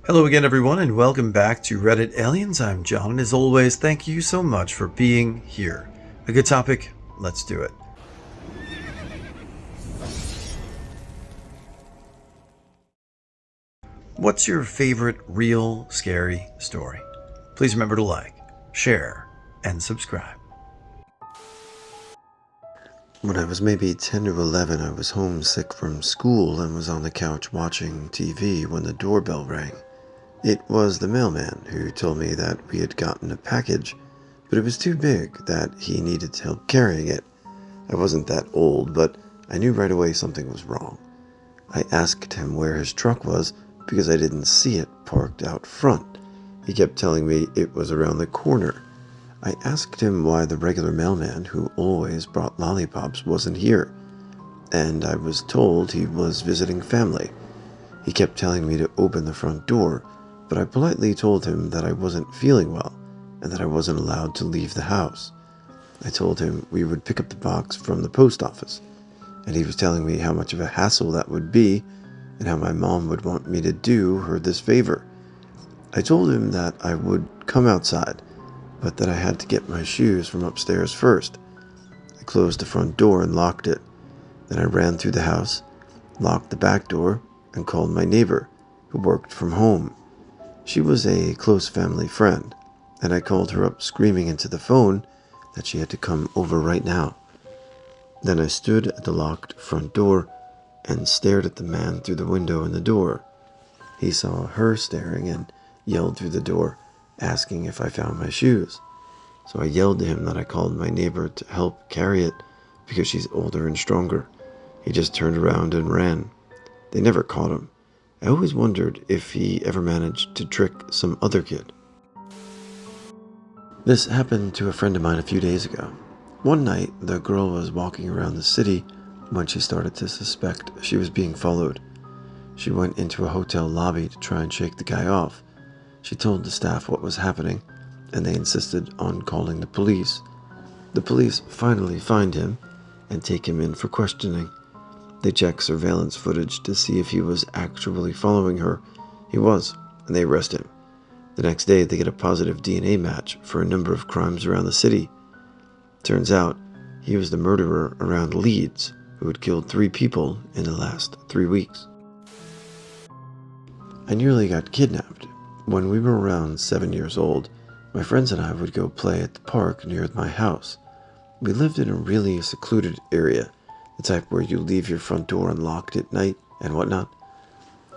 Hello again, everyone, and welcome back to Reddit Aliens. I'm John, and as always, thank you so much for being here. A good topic, let's do it. What's your favorite real scary story? Please remember to like, share, and subscribe. When I was maybe 10 or 11, I was homesick from school and was on the couch watching TV when the doorbell rang. It was the mailman who told me that we had gotten a package, but it was too big that he needed help carrying it. I wasn't that old, but I knew right away something was wrong. I asked him where his truck was because I didn't see it parked out front. He kept telling me it was around the corner. I asked him why the regular mailman who always brought lollipops wasn't here, and I was told he was visiting family. He kept telling me to open the front door, but I politely told him that I wasn't feeling well and that I wasn't allowed to leave the house. I told him we would pick up the box from the post office, and he was telling me how much of a hassle that would be and how my mom would want me to do her this favor. I told him that I would come outside, but that I had to get my shoes from upstairs first. I closed the front door and locked it. Then I ran through the house, locked the back door, and called my neighbor, who worked from home. She was a close family friend, and I called her up screaming into the phone that she had to come over right now. Then I stood at the locked front door and stared at the man through the window in the door. He saw her staring and yelled through the door, asking if I found my shoes. So I yelled to him that I called my neighbor to help carry it because she's older and stronger. He just turned around and ran. They never caught him. I always wondered if he ever managed to trick some other kid. This happened to a friend of mine a few days ago. One night, the girl was walking around the city when she started to suspect she was being followed. She went into a hotel lobby to try and shake the guy off. She told the staff what was happening, and they insisted on calling the police. The police finally find him and take him in for questioning. They check surveillance footage to see if he was actually following her. He was, and they arrest him. The next day, they get a positive DNA match for a number of crimes around the city. Turns out, he was the murderer around Leeds, who had killed 3 people in the last 3 weeks. I nearly got kidnapped. When we were around 7 years old, my friends and I would go play at the park near my house. We lived in a really secluded area, the type where you leave your front door unlocked at night and whatnot.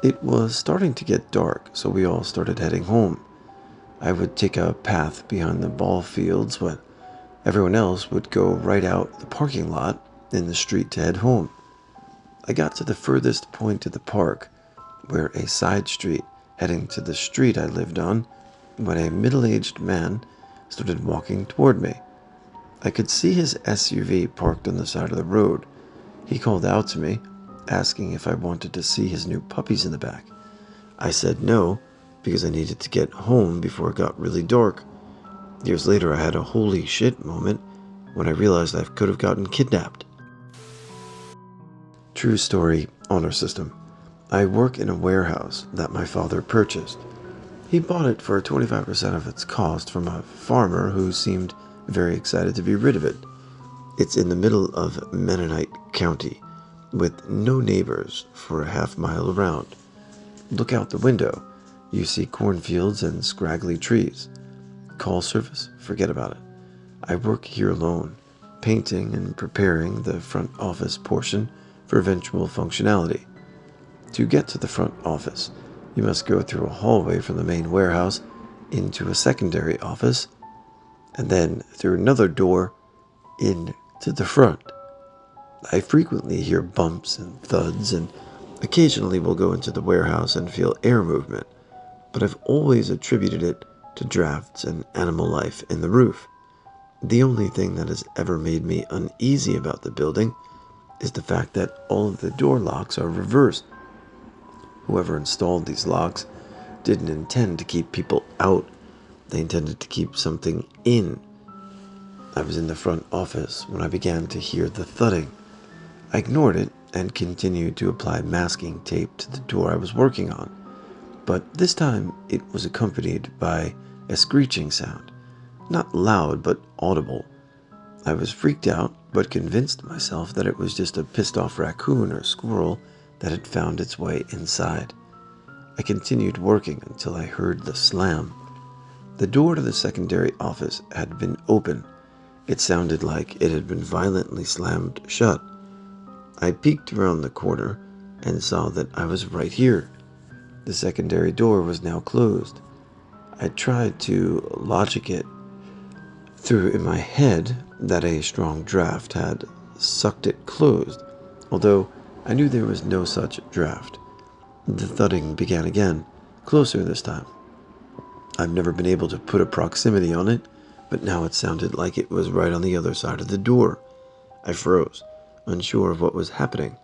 It was starting to get dark, so we all started heading home. I would take a path behind the ball fields when everyone else would go right out the parking lot in the street to head home. I got to the furthest point of the park, where a side street heading to the street I lived on, when a middle-aged man started walking toward me. I could see his SUV parked on the side of the road. He called out to me, asking if I wanted to see his new puppies in the back. I said no, because I needed to get home before it got really dark. Years later, I had a holy shit moment when I realized I could have gotten kidnapped. True story, honor system. I work in a warehouse that my father purchased. He bought it for 25% of its cost from a farmer who seemed very excited to be rid of it. It's in the middle of Mennonite County, with no neighbors for a half-mile around. Look out the window. You see cornfields and scraggly trees. Call service? Forget about it. I work here alone, painting and preparing the front office portion for eventual functionality. To get to the front office, you must go through a hallway from the main warehouse into a secondary office, and then through another door into the front. I frequently hear bumps and thuds, and occasionally will go into the warehouse and feel air movement, but I've always attributed it to drafts and animal life in the roof. The only thing that has ever made me uneasy about the building is the fact that all of the door locks are reversed. Whoever installed these locks didn't intend to keep people out. They intended to keep something in. I was in the front office when I began to hear the thudding. I ignored it and continued to apply masking tape to the door I was working on. but this time it was accompanied by a screeching sound. Not loud, but audible. I was freaked out, but convinced myself that it was just a pissed-off raccoon or squirrel that had found its way inside. I continued working until I heard the slam. The door to the secondary office had been open. It sounded like it had been violently slammed shut. I peeked around the corner and saw that I was right here. The secondary door was now closed. I tried to logic it through in my head that a strong draft had sucked it closed, although I knew there was no such draft. The thudding began again, closer this time. I've never been able to put a proximity on it, but now it sounded like it was right on the other side of the door. I froze, unsure of what was happening.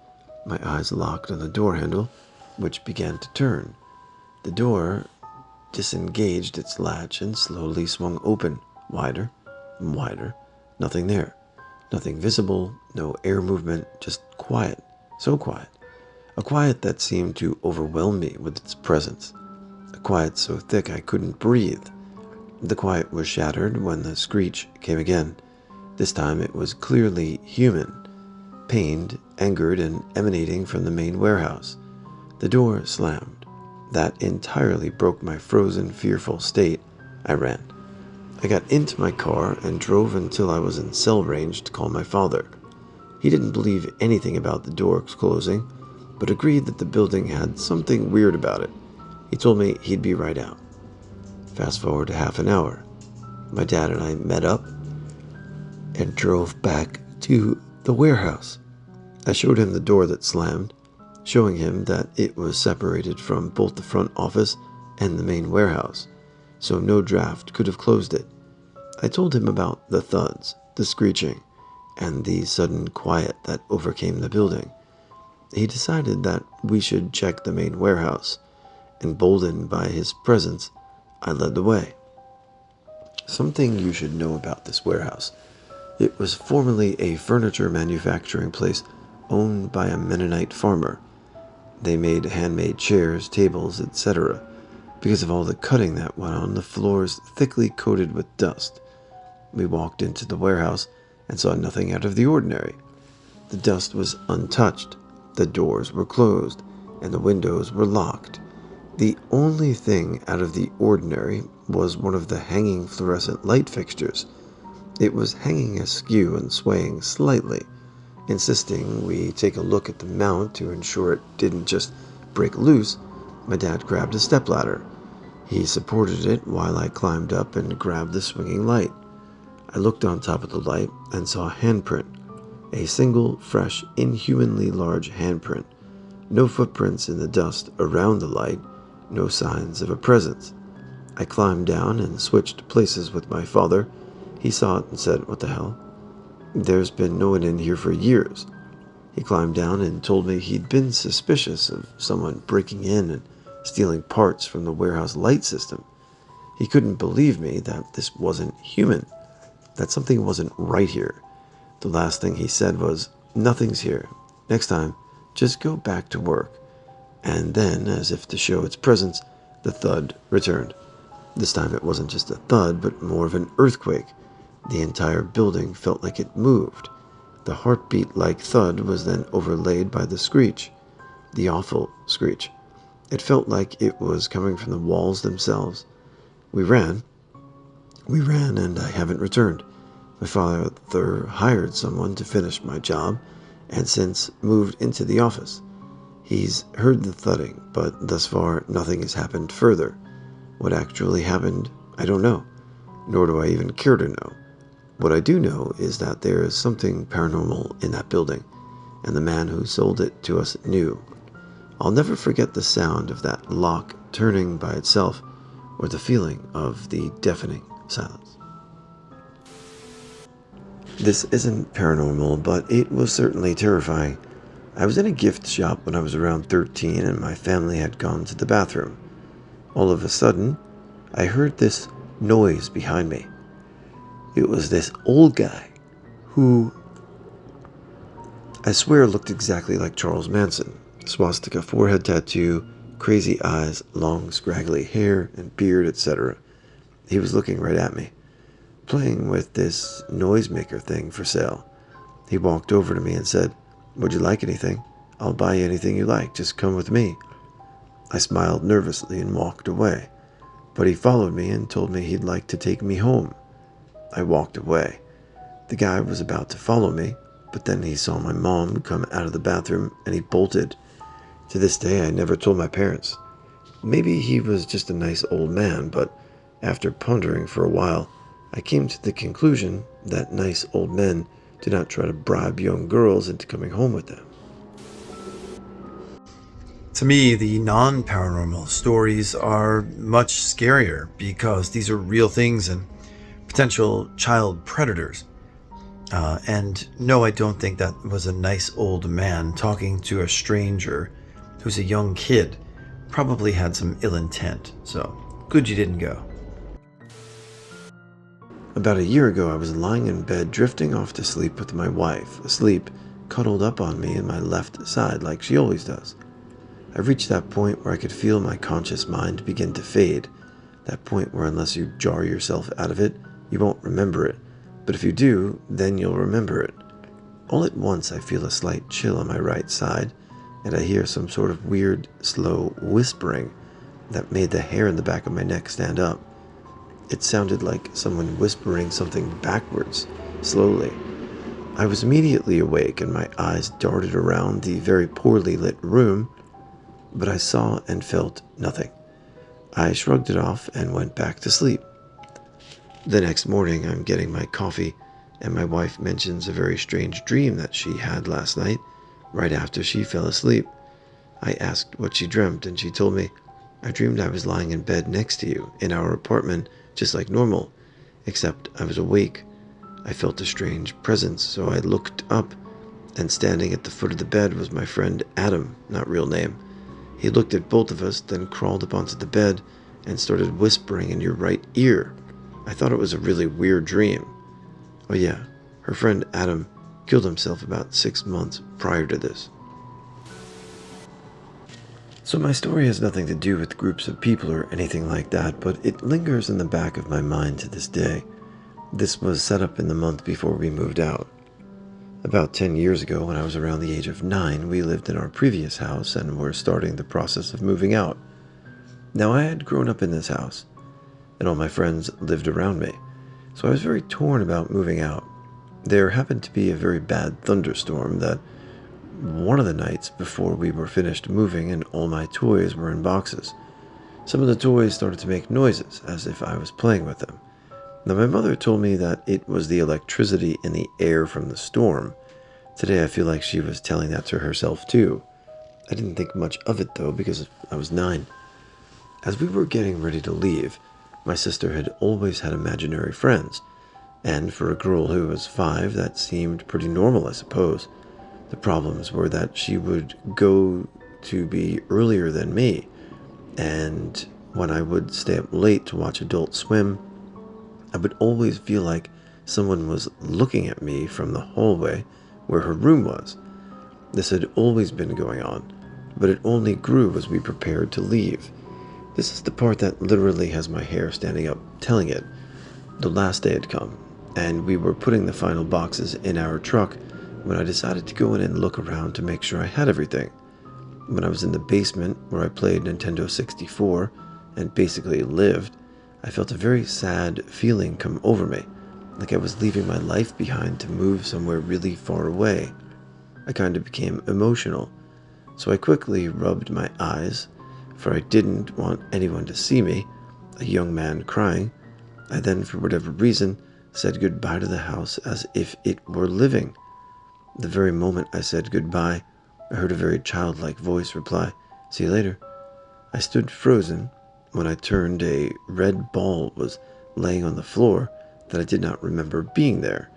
My eyes locked on the door handle, which began to turn. The door disengaged its latch and slowly swung open, wider and wider. Nothing there. Nothing visible, no air movement, just quiet. So quiet. A quiet that seemed to overwhelm me with its presence. A quiet so thick I couldn't breathe. The quiet was shattered when the screech came again. This time it was clearly human, pained, angered, and emanating from the main warehouse. The door slammed. That entirely broke my frozen, fearful state. I ran. I got into my car and drove until I was in cell range to call my father. He didn't believe anything about the doors closing, but agreed that the building had something weird about it. He told me he'd be right out. Fast forward to half an hour. My dad and I met up and drove back to the warehouse. I showed him the door that slammed, showing him that it was separated from both the front office and the main warehouse, so no draft could have closed it. I told him about the thuds, the screeching, and the sudden quiet that overcame the building. He decided that we should check the main warehouse. Emboldened by his presence, I led the way. Something you should know about this warehouse. It was formerly a furniture manufacturing place owned by a Mennonite farmer. They made handmade chairs, tables, etc. Because of all the cutting that went on, the floors thickly coated with dust. We walked into the warehouse and saw nothing out of the ordinary. The dust was untouched, the doors were closed, and the windows were locked. The only thing out of the ordinary was one of the hanging fluorescent light fixtures. It was hanging askew and swaying slightly. Insisting we take a look at the mount to ensure it didn't just break loose, my dad grabbed a stepladder. He supported it while I climbed up and grabbed the swinging light. I looked on top of the light and saw a handprint. A single, fresh, inhumanly large handprint. No footprints in the dust around the light, no signs of a presence. I climbed down and switched places with my father. He saw it and said, "What the hell? There's been no one in here for years." He climbed down and told me he'd been suspicious of someone breaking in and stealing parts from the warehouse light system. He couldn't believe me that this wasn't human, that something wasn't right here. The last thing he said was, "Nothing's here. Next time, just go back to work." And then, as if to show its presence, the thud returned. This time it wasn't just a thud, but more of an earthquake. The entire building felt like it moved. The heartbeat-like thud was then overlaid by the screech, the awful screech. It felt like it was coming from the walls themselves. We ran, and I haven't returned. My father hired someone to finish my job, and since moved into the office. He's heard the thudding, but thus far nothing has happened further. What actually happened, I don't know, nor do I even care to know. What I do know is that there is something paranormal in that building, and the man who sold it to us knew. I'll never forget the sound of that lock turning by itself, or the feeling of the deafening silence. This isn't paranormal, but it was certainly terrifying. I was in a gift shop when I was around 13, and my family had gone to the bathroom. All of a sudden, I heard this noise behind me. It was this old guy who, I swear, looked exactly like Charles Manson. Swastika forehead tattoo, crazy eyes, long scraggly hair and beard, etc. He was looking right at me, playing with this noisemaker thing for sale. He walked over to me and said, "Would you like anything? I'll buy you anything you like. Just come with me." I smiled nervously and walked away, but he followed me and told me he'd like to take me home. I walked away. The guy was about to follow me, but then he saw my mom come out of the bathroom and he bolted. To this day, I never told my parents. Maybe he was just a nice old man, but after pondering for a while, I came to the conclusion that nice old men do not try to bribe young girls into coming home with them. To me, the non paranormal stories are much scarier because these are real things and potential child predators. And no, I don't think that was a nice old man talking to a stranger who's a young kid. Probably had some ill intent, so good you didn't go. About a year ago, I was lying in bed drifting off to sleep with my wife, asleep, cuddled up on me in my left side like she always does. I reached that point where I could feel my conscious mind begin to fade. That point where unless you jar yourself out of it, you won't remember it. But if you do, then you'll remember it. All at once I feel a slight chill on my right side, and I hear some sort of weird, slow whispering that made the hair in the back of my neck stand up. It sounded like someone whispering something backwards, slowly. I was immediately awake and my eyes darted around the very poorly lit room, but I saw and felt nothing. I shrugged it off and went back to sleep. The next morning, I'm getting my coffee, and my wife mentions a very strange dream that she had last night, right after she fell asleep. I asked what she dreamt, and she told me, "I dreamed I was lying in bed next to you, in our apartment, just like normal, except I was awake. I felt a strange presence, so I looked up, and standing at the foot of the bed was my friend Adam, not real name. He looked at both of us, then crawled up onto the bed and started whispering in your right ear. I thought it was a really weird dream." Oh yeah, her friend Adam killed himself about 6 months prior to this. So my story has nothing to do with groups of people or anything like that, but it lingers in the back of my mind to this day. This was set up in the month before we moved out. About 10 years ago, when I was around the age of 9, we lived in our previous house and were starting the process of moving out. Now, I had grown up in this house, and all my friends lived around me, so I was very torn about moving out. There happened to be a very bad thunderstorm that one of the nights before we were finished moving and all my toys were in boxes. Some of the toys started to make noises as if I was playing with them. Now, my mother told me that it was the electricity in the air from the storm. Today, I feel like she was telling that to herself, too. I didn't think much of it, though, because I was 9. As we were getting ready to leave, my sister had always had imaginary friends, and for a girl who was 5, that seemed pretty normal, I suppose. The problems were that she would go to be earlier than me, and when I would stay up late to watch Adult Swim, I would always feel like someone was looking at me from the hallway where her room was. This had always been going on, but it only grew as we prepared to leave. This is the part that literally has my hair standing up, telling it. The last day had come, and we were putting the final boxes in our truck when I decided to go in and look around to make sure I had everything. When I was in the basement where I played Nintendo 64 and basically lived, I felt a very sad feeling come over me, like I was leaving my life behind to move somewhere really far away. I kind of became emotional, so I quickly rubbed my eyes, for I didn't want anyone to see me, a young man crying. I then, for whatever reason, said goodbye to the house as if it were living. The very moment I said goodbye, I heard a very childlike voice reply, "See you later." I stood frozen. When I turned, a red ball was laying on the floor that I did not remember being there.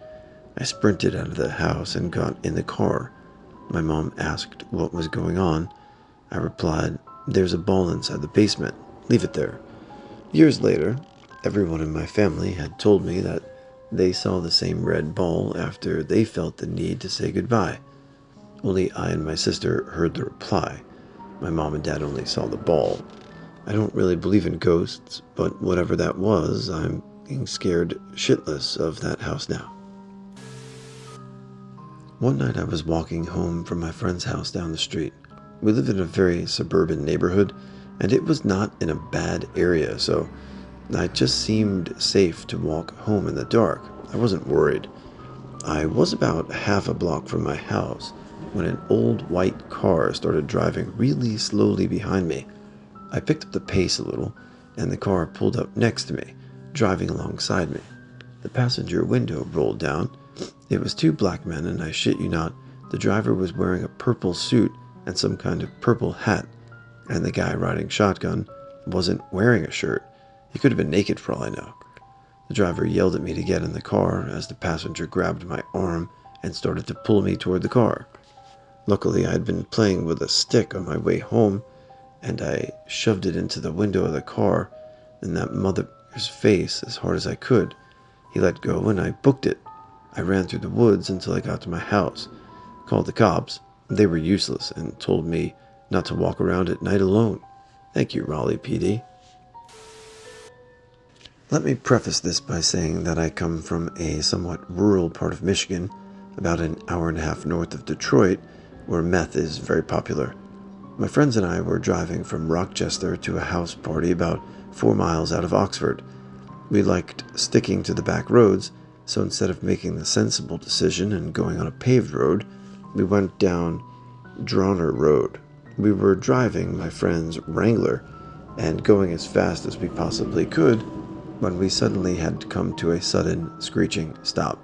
I sprinted out of the house and got in the car. My mom asked what was going on. I replied, "There's a ball inside the basement. Leave it there." Years later, everyone in my family had told me that they saw the same red ball after they felt the need to say goodbye. Only I and my sister heard the reply. My mom and dad only saw the ball. I don't really believe in ghosts, but whatever that was, I'm being scared shitless of that house now. One night I was walking home from my friend's house down the street. We live in a very suburban neighborhood, and it was not in a bad area, so I just seemed safe to walk home in the dark. I wasn't worried. I was about half a block from my house when an old white car started driving really slowly behind me. I picked up the pace a little, and the car pulled up next to me, driving alongside me. The passenger window rolled down. It was two black men, and I shit you not, the driver was wearing a purple suit and some kind of purple hat, and the guy riding shotgun wasn't wearing a shirt. He could have been naked for all I know. The driver yelled at me to get in the car as the passenger grabbed my arm and started to pull me toward the car. Luckily, I had been playing with a stick on my way home, and I shoved it into the window of the car in that mother's face as hard as I could. He let go and I booked it. I ran through the woods until I got to my house, called the cops. They were useless and told me not to walk around at night alone. Thank you, Raleigh PD. Let me preface this by saying that I come from a somewhat rural part of Michigan, about an hour and a half north of Detroit, where meth is very popular. My friends and I were driving from Rochester to a house party about 4 miles out of Oxford. We liked sticking to the back roads, so instead of making the sensible decision and going on a paved road, we went down Drawner Road. We were driving my friend's Wrangler and going as fast as we possibly could when we suddenly had to come to a sudden screeching stop.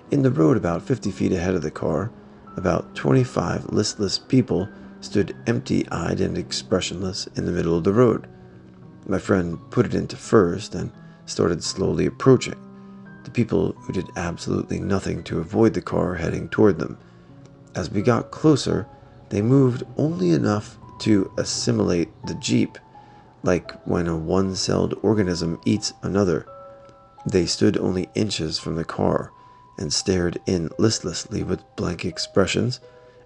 In the road about 50 feet ahead of the car, about 25 listless people stood empty-eyed and expressionless in the middle of the road. My friend put it into first and started slowly approaching. The people who did absolutely nothing to avoid the car heading toward them. As we got closer, they moved only enough to assimilate the Jeep, like when a one-celled organism eats another. They stood only inches from the car and stared in listlessly with blank expressions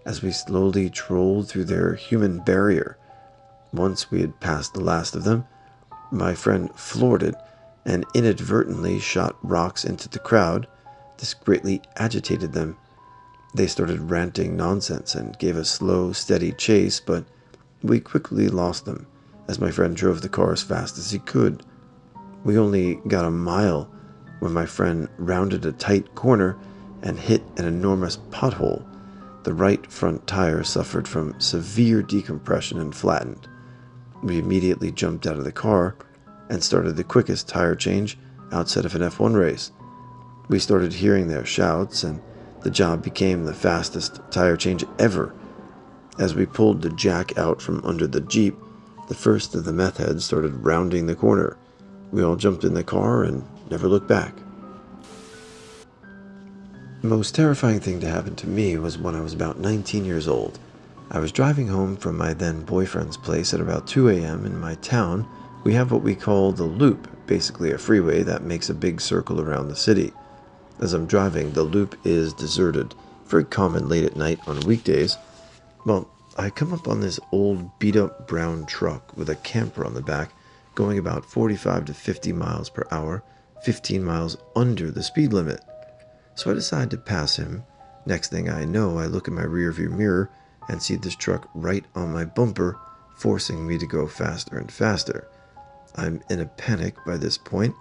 as we slowly trolled through their human barrier. Once we had passed the last of them, my friend floored it and inadvertently shot rocks into the crowd. This greatly agitated them. They started ranting nonsense and gave a slow, steady chase, but we quickly lost them as my friend drove the car as fast as he could. We only got a mile when my friend rounded a tight corner and hit an enormous pothole. The right front tire suffered from severe decompression and flattened. We immediately jumped out of the car and started the quickest tire change outside of an F1 race. We started hearing their shouts, and the job became the fastest tire change ever. As we pulled the jack out from under the Jeep, the first of the meth heads started rounding the corner. We all jumped in the car and never looked back. The most terrifying thing to happen to me was when I was about 19 years old. I was driving home from my then boyfriend's place at about 2 a.m. in my town. We have what we call the Loop, basically a freeway that makes a big circle around the city. As I'm driving, the Loop is deserted, very common late at night on weekdays. Well, I come up on this old beat-up brown truck with a camper on the back going about 45 to 50 miles per hour, 15 miles under the speed limit. So I decide to pass him. Next thing I know, I look in my rearview mirror and see this truck right on my bumper, forcing me to go faster and faster. I'm in a panic by this point,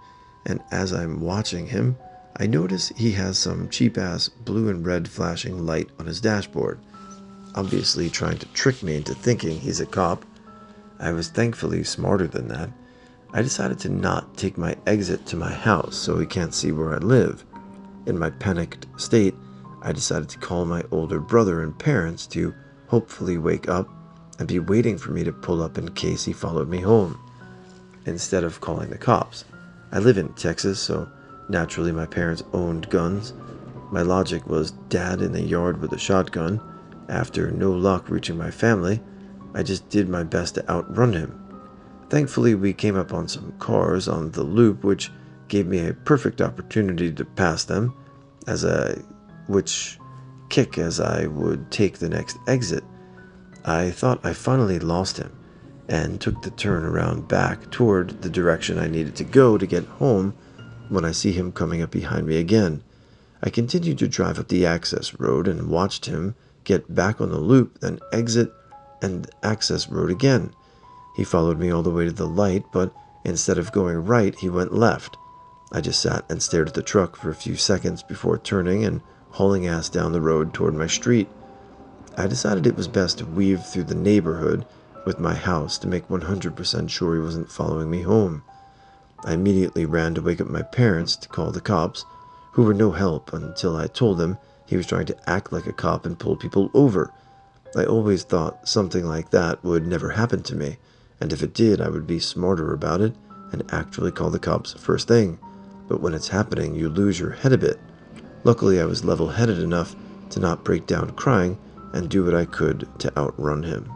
and as I'm watching him, I notice he has some cheap-ass blue and red flashing light on his dashboard, obviously trying to trick me into thinking he's a cop. I was thankfully smarter than that. I decided to not take my exit to my house so he can't see where I live. In my panicked state, I decided to call my older brother and parents to hopefully wake up and be waiting for me to pull up in case he followed me home, instead of calling the cops. I live in Texas, so naturally my parents owned guns. My logic was dad in the yard with a shotgun. After no luck reaching my family, I just did my best to outrun him. Thankfully, we came up on some cars on the Loop, which gave me a perfect opportunity to pass them, as I would take the next exit. I thought I finally lost him and took the turn around back toward the direction I needed to go to get home when I see him coming up behind me again. I continued to drive up the access road and watched him get back on the loop, then exit and access road again. He followed me all the way to the light, but instead of going right, he went left. I just sat and stared at the truck for a few seconds before turning and hauling ass down the road toward my street. I decided it was best to weave through the neighborhood with my house to make 100% sure he wasn't following me home. I immediately ran to wake up my parents to call the cops, who were no help until I told them he was trying to act like a cop and pull people over. I always thought something like that would never happen to me, and if it did, I would be smarter about it and actually call the cops first thing. But when it's happening, you lose your head a bit. Luckily, I was level-headed enough to not break down crying and do what I could to outrun him.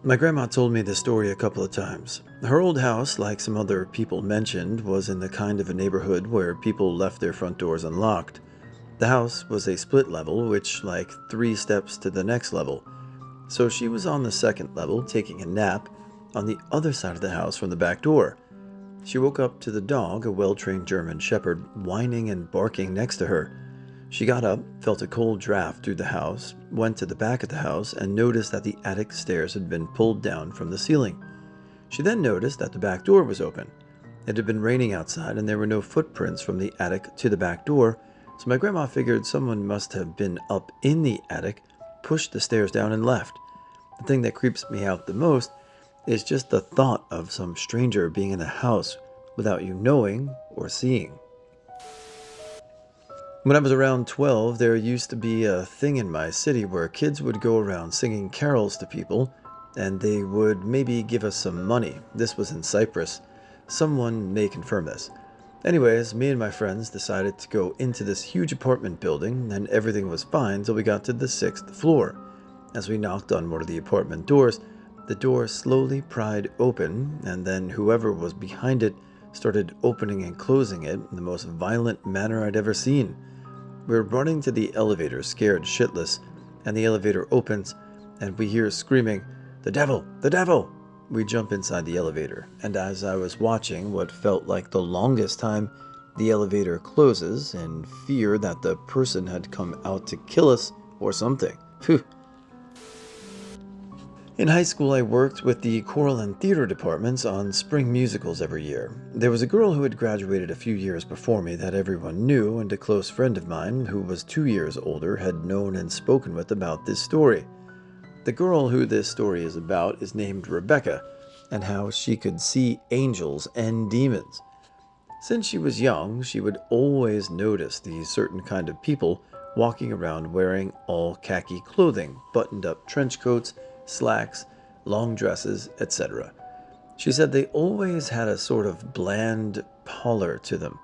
My grandma told me this story a couple of times. Her old house, like some other people mentioned, was in the kind of a neighborhood where people left their front doors unlocked. The house was a split level, which like 3 steps to the next level. So she was on the second level, taking a nap, on the other side of the house from the back door. She woke up to the dog, a well-trained German shepherd, whining and barking next to her. She got up, felt a cold draft through the house, went to the back of the house, and noticed that the attic stairs had been pulled down from the ceiling. She then noticed that the back door was open. It had been raining outside, and there were no footprints from the attic to the back door, so my grandma figured someone must have been up in the attic, pushed the stairs down, and left. The thing that creeps me out the most is just the thought of some stranger being in the house without you knowing or seeing. When I was around 12, there used to be a thing in my city where kids would go around singing carols to people, and they would maybe give us some money. This was in Cyprus. Someone may confirm this. Anyways, me and my friends decided to go into this huge apartment building, and everything was fine till we got to the 6th floor. As we knocked on one of the apartment doors, the door slowly pried open, and then whoever was behind it started opening and closing it in the most violent manner I'd ever seen. We're running to the elevator, scared shitless, and the elevator opens, and we hear screaming, "The devil! The devil!" We jump inside the elevator, and as I was watching what felt like the longest time, the elevator closes in fear that the person had come out to kill us or something. Phew. In high school, I worked with the choral and theater departments on spring musicals every year. There was a girl who had graduated a few years before me that everyone knew, and a close friend of mine, who was 2 years older, had known and spoken with about this story. The girl who this story is about is named Rebecca, and how she could see angels and demons. Since she was young, she would always notice these certain kind of people walking around wearing all khaki clothing, buttoned-up trench coats, slacks, long dresses, etc. She said they always had a sort of bland pallor to them.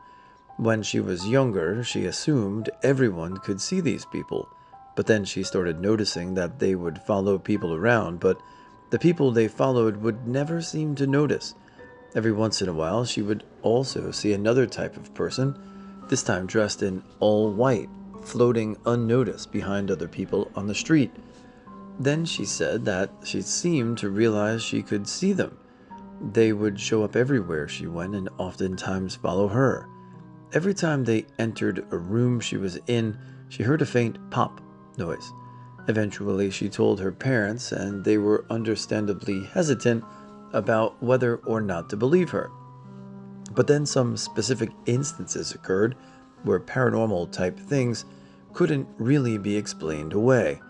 When she was younger, she assumed everyone could see these people, but then she started noticing that they would follow people around, but the people they followed would never seem to notice. Every once in a while, she would also see another type of person, this time dressed in all white, floating unnoticed behind other people on the street. Then she said that she seemed to realize she could see them. They would show up everywhere she went and oftentimes follow her. Every time they entered a room she was in, she heard a faint pop noise. Eventually, she told her parents, and they were understandably hesitant about whether or not to believe her. But then some specific instances occurred where paranormal type things couldn't really be explained away.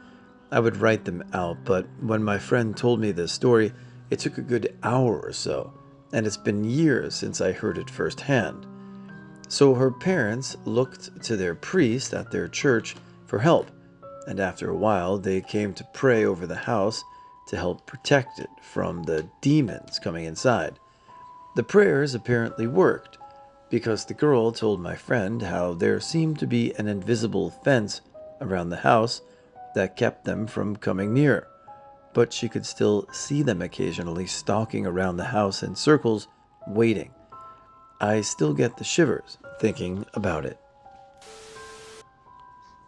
I would write them out, but when my friend told me this story, it took a good hour or so, and it's been years since I heard it firsthand. So her parents looked to their priest at their church for help, and after a while they came to pray over the house to help protect it from the demons coming inside. The prayers apparently worked, because the girl told my friend how there seemed to be an invisible fence around the house that kept them from coming near, but she could still see them occasionally stalking around the house in circles, waiting. I still get the shivers thinking about it.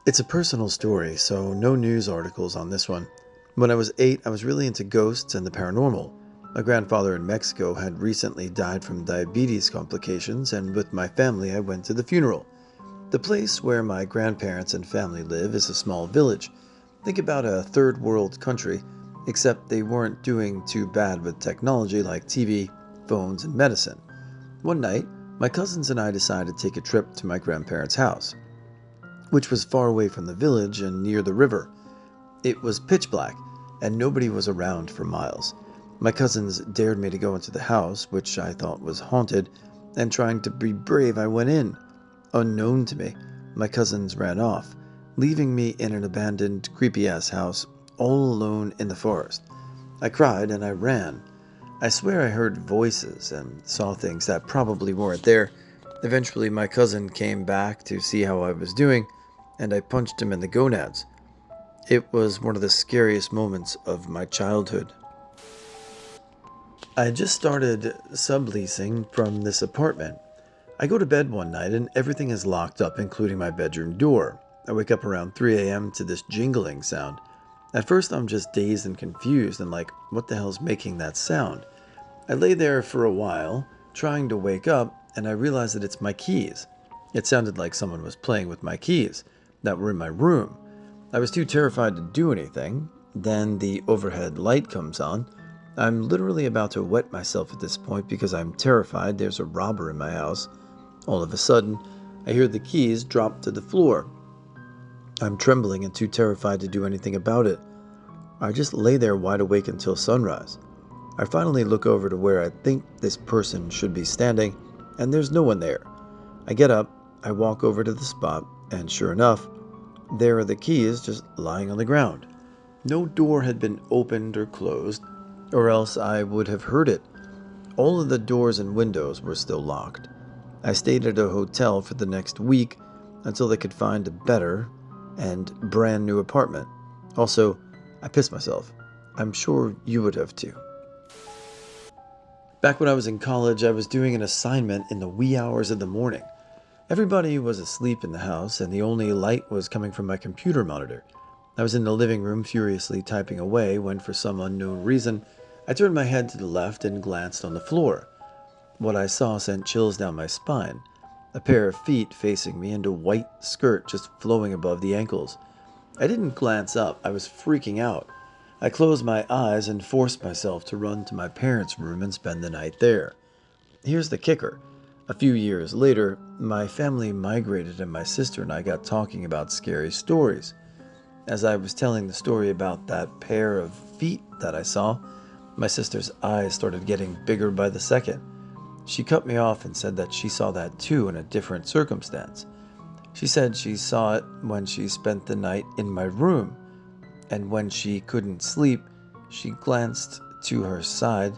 It's a personal story, so no news articles on this one. When I was 8, I was really into ghosts and the paranormal. My grandfather in Mexico had recently died from diabetes complications, and with my family, I went to the funeral. The place where my grandparents and family live is a small village. Think about a third world country, except they weren't doing too bad with technology like TV, phones, and medicine. One night, my cousins and I decided to take a trip to my grandparents' house, which was far away from the village and near the river. It was pitch black, and nobody was around for miles. My cousins dared me to go into the house, which I thought was haunted, and trying to be brave, I went in. Unknown to me, my cousins ran off, leaving me in an abandoned, creepy-ass house, all alone in the forest. I cried and I ran. I swear I heard voices and saw things that probably weren't there. Eventually, my cousin came back to see how I was doing, and I punched him in the gonads. It was one of the scariest moments of my childhood. I had just started subleasing from this apartment. I go to bed one night and everything is locked up, including my bedroom door. I wake up around 3 a.m. to this jingling sound. At first, I'm just dazed and confused and like, what the hell's making that sound? I lay there for a while, trying to wake up, and I realize that it's my keys. It sounded like someone was playing with my keys that were in my room. I was too terrified to do anything. Then the overhead light comes on. I'm literally about to wet myself at this point because I'm terrified there's a robber in my house. All of a sudden, I hear the keys drop to the floor. I'm trembling and too terrified to do anything about it. I just lay there wide awake until sunrise. I finally look over to where I think this person should be standing, and there's no one there. I get up, I walk over to the spot, and sure enough, there are the keys just lying on the ground. No door had been opened or closed, or else I would have heard it. All of the doors and windows were still locked. I stayed at a hotel for the next week until they could find a better and brand new apartment. Also, I pissed myself. I'm sure you would have too. Back when I was in college, I was doing an assignment in the wee hours of the morning. Everybody was asleep in the house, and the only light was coming from my computer monitor. I was in the living room furiously typing away when, for some unknown reason, I turned my head to the left and glanced on the floor. What I saw sent chills down my spine. A pair of feet facing me and a white skirt just flowing above the ankles. I didn't glance up. I was freaking out. I closed my eyes and forced myself to run to my parents' room and spend the night there. Here's the kicker. A few years later, my family migrated and my sister and I got talking about scary stories. As I was telling the story about that pair of feet that I saw, my sister's eyes started getting bigger by the second. She cut me off and said that she saw that too in a different circumstance. She said she saw it when she spent the night in my room, and when she couldn't sleep, she glanced to her side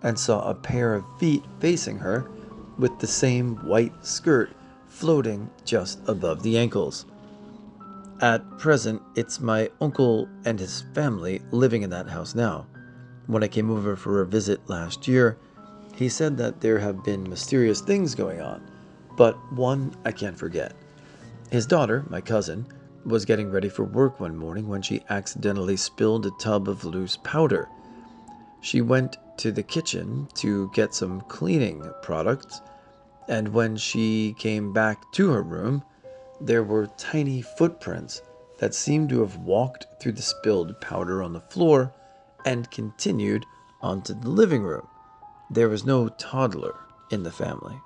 and saw a pair of feet facing her with the same white skirt floating just above the ankles. At present, it's my uncle and his family living in that house now. When I came over for a visit last year, he said that there have been mysterious things going on, but one I can't forget. His daughter, my cousin, was getting ready for work one morning when she accidentally spilled a tub of loose powder. She went to the kitchen to get some cleaning products, and when she came back to her room, there were tiny footprints that seemed to have walked through the spilled powder on the floor and continued onto the living room. There was no toddler in the family.